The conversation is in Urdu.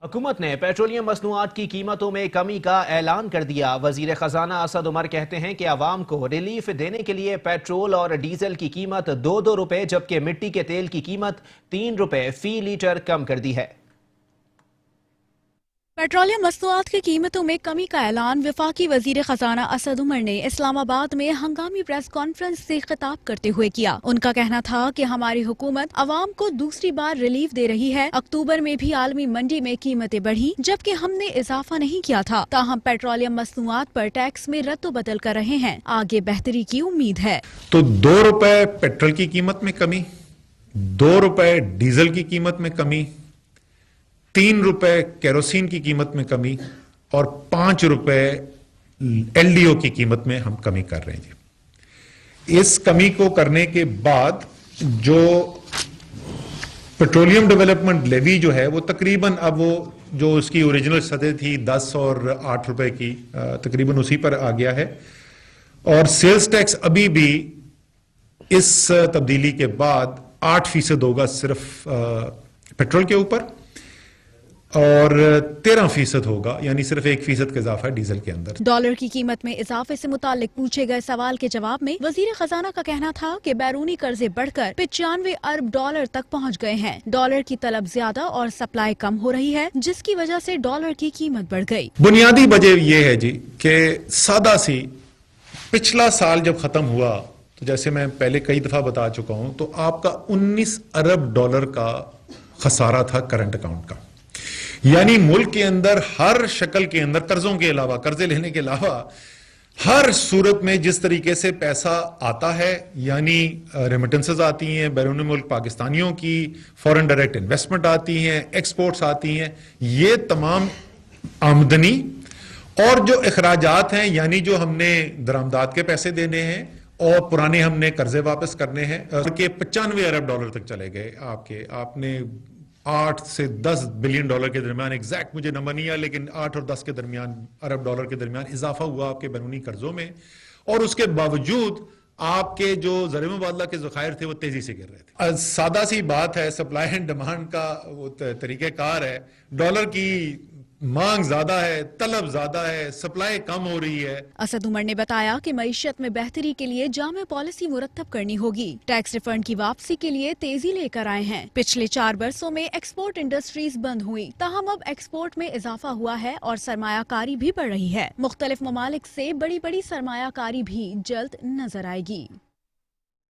حکومت نے پیٹرولیم مصنوعات کی قیمتوں میں کمی کا اعلان کر دیا۔ وزیر خزانہ اسد عمر کہتے ہیں کہ عوام کو ریلیف دینے کے لیے پیٹرول اور ڈیزل کی قیمت 2 روپے جبکہ مٹی کے تیل کی قیمت 3 روپے فی لیٹر کم کر دی ہے۔ پیٹرولیم مصنوعات کی قیمتوں میں کمی کا اعلان وفاقی وزیر خزانہ اسد عمر نے اسلام آباد میں ہنگامی پریس کانفرنس سے خطاب کرتے ہوئے کیا۔ ان کا کہنا تھا کہ ہماری حکومت عوام کو دوسری بار ریلیف دے رہی ہے۔ اکتوبر میں بھی عالمی منڈی میں قیمتیں بڑھی جبکہ ہم نے اضافہ نہیں کیا تھا، تاہم پیٹرولیم مصنوعات پر ٹیکس میں رد و بدل کر رہے ہیں، آگے بہتری کی امید ہے۔ تو 2 روپے پیٹرول کی قیمت میں کمی، 2 روپے ڈیزل کی قیمت میں کمی، 3 روپے کیروسین کی قیمت میں کمی اور 5 روپے ایل ڈی او کی قیمت میں ہم کمی کر رہے ہیں جی۔ اس کمی کو کرنے کے بعد جو پیٹرولیم ڈیولپمنٹ لیوی جو ہے وہ تقریباً اب وہ جو اس کی اوریجنل سطح تھی 10 اور 8 روپے کی، تقریباً اسی پر آ گیا ہے، اور سیلز ٹیکس ابھی بھی اس تبدیلی کے بعد 8% ہوگا صرف پیٹرول کے اوپر اور 13% ہوگا، یعنی صرف 1% کا اضافہ ہے ڈیزل کے اندر۔ ڈالر کی قیمت میں اضافے سے متعلق پوچھے گئے سوال کے جواب میں وزیر خزانہ کا کہنا تھا کہ بیرونی قرضے بڑھ کر 95 ارب ڈالر تک پہنچ گئے ہیں۔ ڈالر کی طلب زیادہ اور سپلائی کم ہو رہی ہے، جس کی وجہ سے ڈالر کی قیمت بڑھ گئی۔ بنیادی وجہ یہ ہے جی کہ سادہ سی پچھلا سال جب ختم ہوا تو جیسے میں پہلے کئی دفعہ بتا چکا ہوں تو آپ کا 19 ارب ڈالر کا خسارہ تھا کرنٹ اکاؤنٹ کا، یعنی ملک کے اندر ہر شکل کے اندر قرضوں کے علاوہ، قرضے لینے کے علاوہ ہر صورت میں جس طریقے سے پیسہ آتا ہے، یعنی ریمیٹنسز آتی ہیں بیرون ملک پاکستانیوں کی، فورن ڈائریکٹ انویسٹمنٹ آتی ہیں، ایکسپورٹس آتی ہیں، یہ تمام آمدنی اور جو اخراجات ہیں یعنی جو ہم نے درآمدات کے پیسے دینے ہیں اور پرانے ہم نے قرضے واپس کرنے ہیں کہ 95 ارب ڈالر تک چلے گئے۔ آپ نے 8 سے 10 بلین ڈالر کے درمیان، ایگزیکٹ مجھے نمبر نہیں ہے لیکن 8 اور 10 کے درمیان ارب ڈالر کے درمیان اضافہ ہوا آپ کے بیرونی قرضوں میں، اور اس کے باوجود آپ کے جو زر مبادلہ کے ذخائر تھے وہ تیزی سے گر رہے تھے۔ سادہ سی بات ہے، سپلائی اینڈ ڈیمانڈ کا وہ طریقہ کار ہے، ڈالر کی مانگ زیادہ ہے، طلب زیادہ ہے، سپلائی کم ہو رہی ہے۔ اسد عمر نے بتایا کہ معیشت میں بہتری کے لیے جامع پالیسی مرتب کرنی ہوگی۔ ٹیکس ریفنڈ کی واپسی کے لیے تیزی لے کر آئے ہیں۔ پچھلے 4 برسوں میں ایکسپورٹ انڈسٹریز بند ہوئی، تاہم اب ایکسپورٹ میں اضافہ ہوا ہے اور سرمایہ کاری بھی بڑھ رہی ہے۔ مختلف ممالک سے بڑی سرمایہ کاری بھی جلد نظر آئے گی۔